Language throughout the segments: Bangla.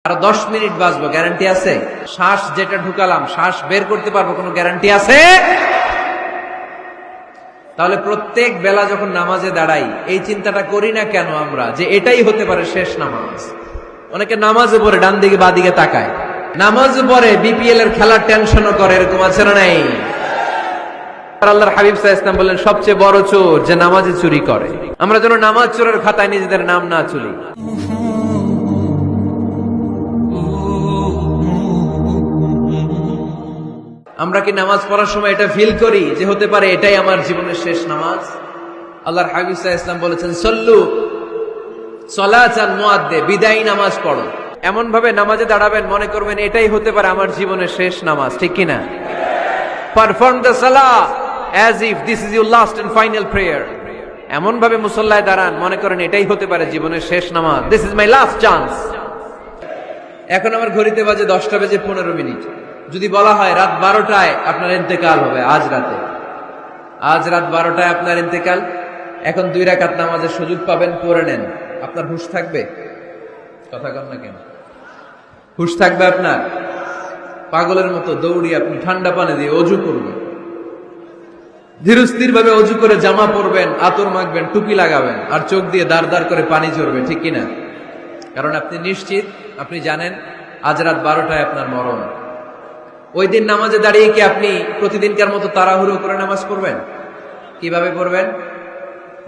আর 10 মিনিট বাঁচবো, গ্যারান্টি আছে? শ্বাস যেটা ঢুকালাম শ্বাস বের করতে পারবো, কোনো গ্যারান্টি আছে? তাহলে প্রত্যেক বেলা যখন নামাজে দাঁড়াই এই চিন্তাটা করি না কেন আমরা, যে এটাই হতে পারে শেষ নামাজ? অনেকে নামাজে পড়ে ডান দিকে বা দিকে তাকায়, নামাজে পড়ে বিপিএল এর খেলার টেনশনও করে, এরকম আছে না নাই? আল্লাহর হাবিব সাল্লাল্লাহু আলাইহি ওয়াসাল্লাম বললেন সবচেয়ে বড় চোর যে নামাজে চুরি করে। আমরা যেন নামাজ চোরের খাতায় নিজেদের নাম না তুলি। আমরা কি নামাজ পড়ার সময় এটা ফিল করি যে হতে পারে এটাই আমার জীবনের শেষ নামাজ? আল্লাহর হাবিব সাল্লাল্লাহু আলাইহি ওয়াসাল্লাম বলেছেন সল্লু সলাতান মুআদ্দে, বিদায়ী নামাজ পড়ো। এমন ভাবে নামাজে দাঁড়াবেন মনে করবেন এটাই হতে পারে আমার জীবনের শেষ নামাজ, ঠিক কি না? Perform the Salah as if this is your last and final prayer. এমন ভাবে মুসল্লায় দাঁড়ান মনে করেন এটাই হতে পারে জীবনের শেষ নামাজ, this is my last chance. এখন আমার ঘড়িতে বাজে 10টা বেজে 15 মিনিট। যদি বলা হয় রাত 12টায় আপনার ইন্তেকাল হবে, আজ রাত 12টায় আপনার ইন্তেকাল, এখন 2 রাকাত নামাজের সুযোগ পাবেন, পড়ে নেন, আপনার হুঁশ থাকবে? কথা কন না কেন? হুঁশ থাকবে আপনার? পাগলের মতো দৌড়িয়ে আপনি ঠান্ডা পানি দিয়ে অজু করবেন, ধীরস্থির ভাবে অজু করে জামা পরবেন, আতর মাখবেন, টুপি লাগাবেন, আর চোখ দিয়ে দাঁড় দাঁড় করে পানি ঝরবে, ঠিক কিনা? কারণ আপনি নিশ্চিত, আপনি জানেন আজ রাত 12টায় আপনার মরণ। ওই দিন নামাজে দাঁড়িয়ে কি আপনি প্রতিদিনকার মতো তাড়াহুড়ো করে নামাজ পড়বেন? কিভাবে পড়বেন?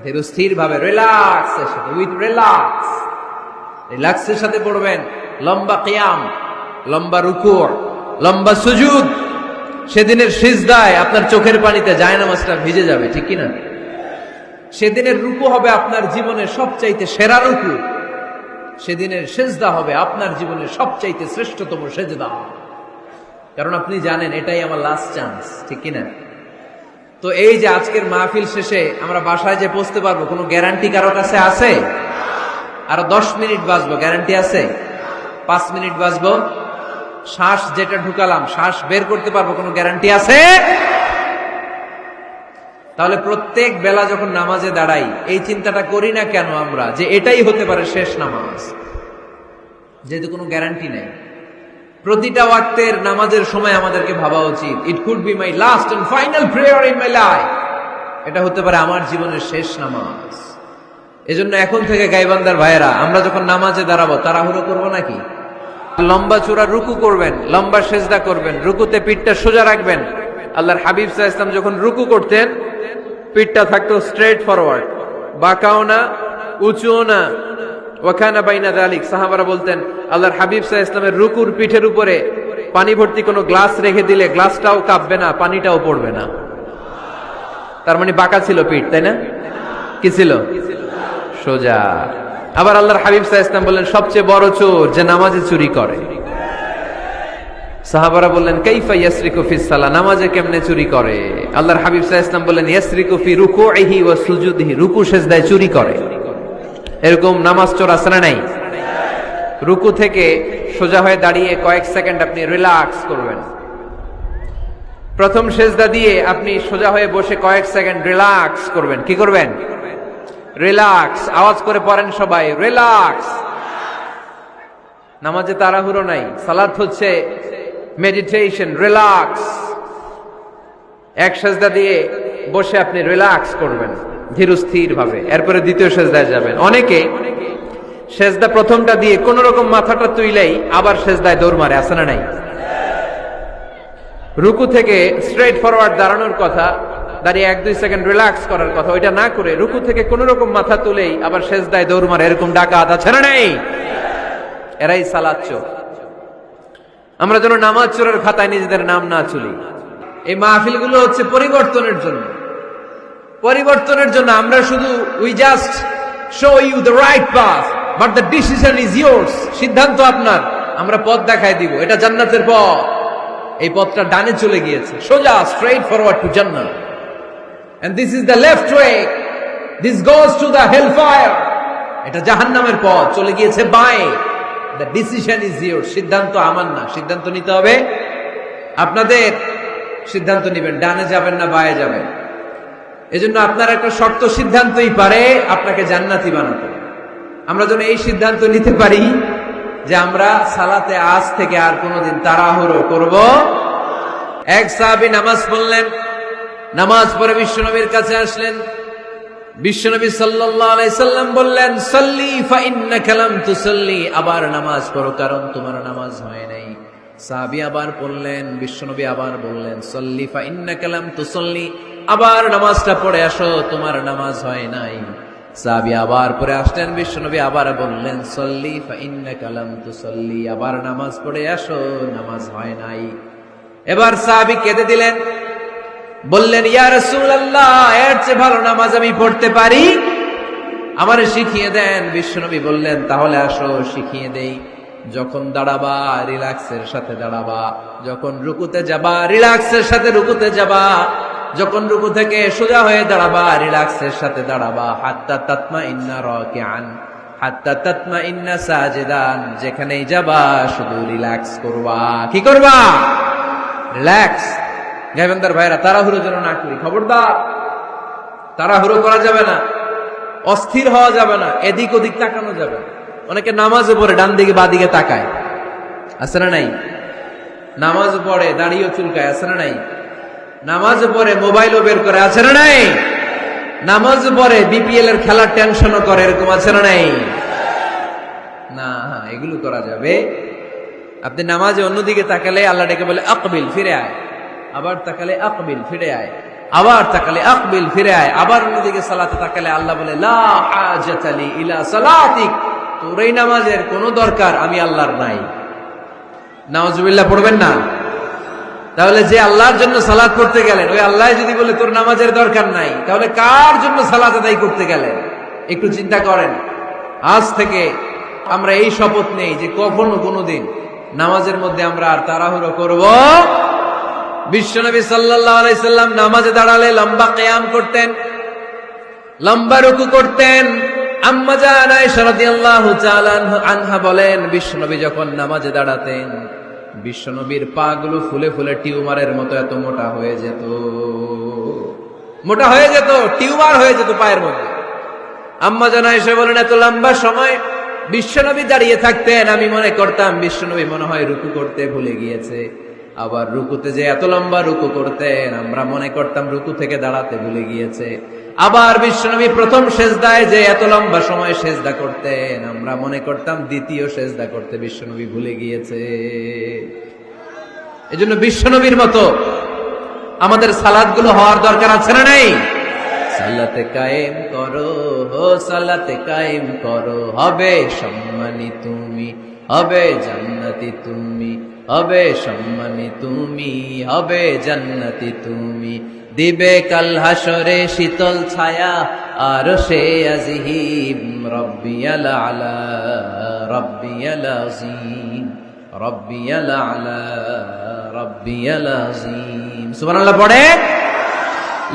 ধীরস্থির ভাবে, রিল্যাক্সের সাথে, উইথ রিল্যাক্সের সাথে পড়বেন। লম্বা কিয়াম, লম্বা রুকু, লম্বা সুজুদ। সেদিনের সিজদায় আপনার চোখের পানিতে জায়নামাজটা ভিজে যাবে, ঠিক কিনা? সেদিনের রুকু হবে আপনার জীবনের সবচাইতে সেরা রুকু, সেদিনের সিজদা হবে আপনার জীবনের সবচাইতে শ্রেষ্ঠতম সিজদা, কারণ আপনি জানেন এটাই আমার লাস্ট চান্স, ঠিক কিনা? তো এই যে আজকের মাহফিল শেষে আমরা বাসায় যে পৌঁছতে পারবো, কোনো গ্যারান্টি কারো কাছে আছে? আরো 10 মিনিট বাঁচবো, গ্যারান্টি আছে? 5 মিনিট বাঁচবো, শ্বাস যেটা ঢুকালাম শ্বাস বের করতে পারবো, কোনো গ্যারান্টি আছে? তাহলে প্রত্যেক বেলা যখন নামাজে দাঁড়াই এই চিন্তাটা করি না কেন আমরা, যে এটাই হতে পারে শেষ নামাজ, যেহেতু কোনো গ্যারান্টি নেই। প্রতিটা ওয়াক্তের নামাজের সময় আমাদেরকে ভাবা উচিত, it could be my last and final prayer in my life, এটা হতে পারে আমার জীবনের শেষ নামাজ। এজন্য এখন থেকে গাইবান্দার ভাইয়েরা, আমরা যখন নামাজে দাঁড়াবো তাড়াহুড়ো করবো নাকি? লম্বা চূড়া রুকু করবেন, লম্বা সেজদা করবেন, রুকুতে পিঠটা সোজা রাখবেন। আল্লাহর হাবিব সাল্লাল্লাহু আলাইহি ওয়াসাল্লাম যখন রুকু করতেন পিঠটা থাকতো স্ট্রেট ফরওয়ার্ড, বাঁকাও না উঁচুও না, ওয়াকানা বাইনা যালিক। সাহাবারা বলতেন আল্লাহর হাবিব সাল্লাল্লাহু আলাইহি ওয়াসাল্লামের রুকুর পিঠের উপরে পানি ভর্তি কোনো গ্লাস রেখে দিলে গ্লাসটাও কাঁপবে না, পানিটাও পড়বে না। তার মানে বাঁকা ছিল পিঠ, তাই না? কি ছিল? সোজা। আবার আল্লাহর হাবিব সাল্লাল্লাহু আলাইহি ওয়াসাল্লাম বললেন সবচেয়ে বড় চোর যে নামাজে চুরি করে। সাহাবারা বললেন কাইফা ইয়াসরিকু ফিস সালাহ, নামাজে কেমনে চুরি করে? আল্লাহর হাবিব সাল্লাল্লাহু আলাইহি ওয়াসাল্লাম বললেন ইয়াসরিকু ফি রুকুইহি ওয়া সুজুদিহি, রুকু সিজদায় চুরি করে। এরকম নামাজ চোর আছে না নাই? রুকু থেকে সোজা হয়ে দাঁড়িয়ে কয়েক সেকেন্ড আপনি রিল্যাক্স করবেন। প্রথম সিজদা দিয়ে আপনি সোজা হয়ে বসে কয়েক সেকেন্ড রিল্যাক্স করবেন। কি করবেন? রিল্যাক্স। আওয়াজ করে পড়েন সবাই, রিল্যাক্স। নামাজে তাড়াহুড়ো নাই, সালাত হচ্ছে মেডিটেশন, রিল্যাক্স। এক সিজদা দিয়ে বসে আপনি রিল্যাক্স করবেন ধীরস্থির ভাবে, এরপরে দ্বিতীয় সিজদায় যাবেন। অনেকে সিজদা প্রথমটা দিয়ে কোন রকম মাথাটা তুইলেই আবার সিজদায় দৌড় মারে, আছে না নাই? রুকু থেকে স্ট্রেট ফরওয়ার্ড দাঁড়ানোর কথা, দাঁড়িয়ে 1-2 সেকেন্ড রিল্যাক্স করার কথা, ওইটা না করে রুকু থেকে কোন রকম মাথা তুলেই আবার সিজদায় দৌড় মারে, এরকম ডাকাত আছে না নাই? এরাই সালাত চোর। আমরা যেন নামাজ চোরের খাতায় নিজেদের নাম না তুলি। এই মাহফিলগুলো হচ্ছে পরিবর্তনের জন্য, পরিবর্তনের জন্য। আমরা শুধু we just show you the right path but the decision is yours, সিদ্ধান্ত আপনার, আমরা পথ দেখাই দিব, এটা জান্নাতের পথ। এই পথটা ডানে চলে গিয়েছে, সোজা স্ট্রেট ফরওয়ার্ড টু জান্নাত, and this is the left way, this goes to the hell fire, এটা জাহান্নামের পথ, চলে গিয়েছে বাঁয়ে। দ্য ডিসিশন ইজ ইয়োর্স, সিদ্ধান্ত আমার না, সিদ্ধান্ত নিতে হবে আপনাদের। সিদ্ধান্ত নিবেন, ডানে যাবেন না বাঁয়ে যাবেন। এজন্য আপনার একটা শক্ত সিদ্ধান্তই পারে আপনাকে জান্নাতি বানাতে। আমরা যেন এই সিদ্ধান্ত নিতে পারি যে আমরা সালাতে আজ থেকে আর কোনোদিন তাড়াহুড়ো করব। এক সাহাবী নামাজ পড়লেন, নামাজ পড়ে বিশ্বনবীর কাছে আসলেন। বিশ্বনবী সাল্লাল্লাহু আলাইহি সাল্লাম বললেন, সাল্লি ফা ইন্নাকা লাম তুসাল্লি, আবার নামাজ পড়ো কারণ তোমার নামাজ হয় নাই। সাহাবী আবার পড়লেন, বিশ্বনবী আবার বললেন, সাল্লি ফা ইন্নাকা লাম তুসাল্লি, আবার নামাজটা পড়ে আসো তোমার নামাজ হয় নাই। সাহাবী আবার পড়ে আসলেন, বিশ্বনবী আবার বললেন, সাল্লি ফা ইন্নাকা লাম তুসাল্লি, আবার নামাজ পড়ে আসো নামাজ হয় নাই। এবার সাহাবী কেঁদে দিলেন, বললেন, ইয়া রাসূলুল্লাহ, এর চেয়ে ভালো নামাজ আমি পড়তে পারি, আমারে শিখিয়ে দেন। বিশ্বনবী বললেন, তাহলে আসো শিখিয়ে দেই। যখন দাঁড়াবা রিল্যাক্সের সাথে দাঁড়াবা, যখন রুকুতে যাবা রিল্যাক্সের সাথে রুকুতে যাবা, যখন রুকু থেকে সোজা হয়ে দাঁড়াবা রিল্যাক্সের সাথে দাঁড়াবা। হাত্তা তাতমাইন্না রাকিআন হাত্তা তাতমাইন্না সাজিদান, যেখানেই যাবা শুধু রিল্যাক্স করবা। কি করবা? রিল্যাক্স। গাইবান্দার ভাইরা, তাড়াহুড়ো যেন না করি, খবরদার। তাড়াহুড়ো করা যাবে না, অস্থির হওয়া যাবে না, এদিক ওদিক তাকানো যাবে না। অনেকে নামাজে পড়ে ডান দিকে বা দিকে তাকায়, আছে না নাই? নামাজ পড়ে দাঁড়িয়েও চুলকায়, আছে না নাই? নামাজ পড়ে মোবাইলও বের করে, আছে না নাই? নামাজ পড়ে বিপিএল এর খেলার টেনশনও করে, এরকম আছে না নাই? না, এগুলো করা যাবে। আপনি নামাজে অন্যদিকে তাকালে আল্লাহ ডেকে বলে, আকবিল, ফিরে আয়। আবার তাকালে আকবিল, ফিরে আয়। আবার তাকালে আকবিল, ফিরে আয়। আবার অন্যদিকে সালাতে তাকালে আল্লাহ বলে, লা হাজাতা লি ইলা সালাতিক, তোর এই নামাজের কোনো দরকার আমি আল্লাহর নাই। নাউজুবিল্লাহ পড়বেন না? তাহলে যে আল্লাহর জন্য সালাত করতে গেলেন, ওই আল্লাহ যদি বলে তোর নামাজের দরকার নাই, তাহলে কার জন্য সালাত আদায় করতে গেলেন? একটু চিন্তা করেন। আজ থেকে আমরা এই শপথ নেই যে কখনো কোনোদিন নামাজের মধ্যে আমরা আর তাড়াহুড়ো করব। বিশ্বনবী সাল্লাল্লাহু আলাইহি সাল্লাম নামাজে দাঁড়ালে লম্বা কিয়াম করতেন, লম্বা রুকু করতেন। আম্মা জান আয়েশা রাদিয়াল্লাহু তাআলা আনহা বলেন, বিশ্বনবী যখন নামাজে দাঁড়াতেন, বিশ্বনবীর পা গুলো ফুলে ফুলে টিউমারের মতো এত মোটা হয়ে যেত, মোটা হয়ে যেত, টিউমার হয়ে যেত পায়ের মধ্যে। আম্মা জান আয়েশা বলেন, এত লম্বা সময় বিশ্বনবী দাঁড়িয়ে থাকতেন, আমি মনে করতাম বিশ্বনবী মনে হয় রুকু করতে ভুলে গিয়েছে। আবার রুকুতে যে এত লম্বা রুকু করতেন, আমরা মনে করতাম রুকু থেকে দাঁড়াতে ভুলে গিয়েছে। আবার বিশ্বনবী প্রথম সেজদায় যে এত লম্বা সময় সেজদা করতেন, আমরা মনে করতাম দ্বিতীয় সেজদা করতে বিশ্বনবী ভুলে গিয়েছে। এজন্য বিশ্বনবীর মতো আমাদের সালাতগুলো হওয়ার দরকার আছে না নাই? সালাতে কায়েম করো, সালাতে কায়েম করো, হবে সম্মানী তুমি, হবে জান্নাতি তুমি, হবে সম্মানী তুমি, হবে জান্নাতি তুমি। দিবে কাল হাসরে শীতল ছায়া আরশে আজিম, রব্বিয়াল আলা, রব্বিয়াল আযীম, রব্বিয়াল আলা, রব্বিয়াল আযীম। সুবহানাল্লাহ পড়ে।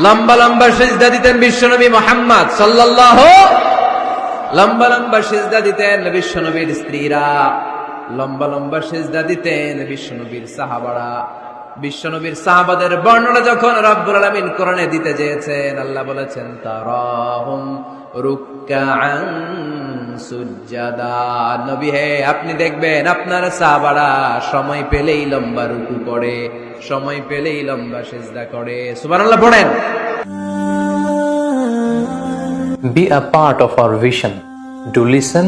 লম্বা লম্বা সিজদা দিতেন বিশ্বনবী মুহাম্মদ সাল্লাল্লাহু, লম্বা লম্বা সিজদা দিতেন বিশ্বনবীর স্ত্রীরা, লম্বা লম্বা সিজদা দিতেন বিশ্বনবীর সাহাবারা। বিশ্বনবীর সাহাবাদের বর্ণনা যখন রব্বুল আলামিন কোরআনে দিতে চেয়েছেন, আল্লাহ বলেছেন, তারাহুম রুকআন সুজদা। নবী হে, আপনি দেখবেন আপনার সাহাবারা সময় পেলেই লম্বা রুকু করে, সময় পেলেই লম্বা সিজদা করে। সুবহানাল্লাহ পড়েন। Be a part of our vision. Do listen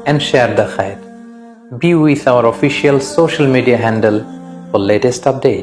and share the khair. Be with our official social media handle for latest updates.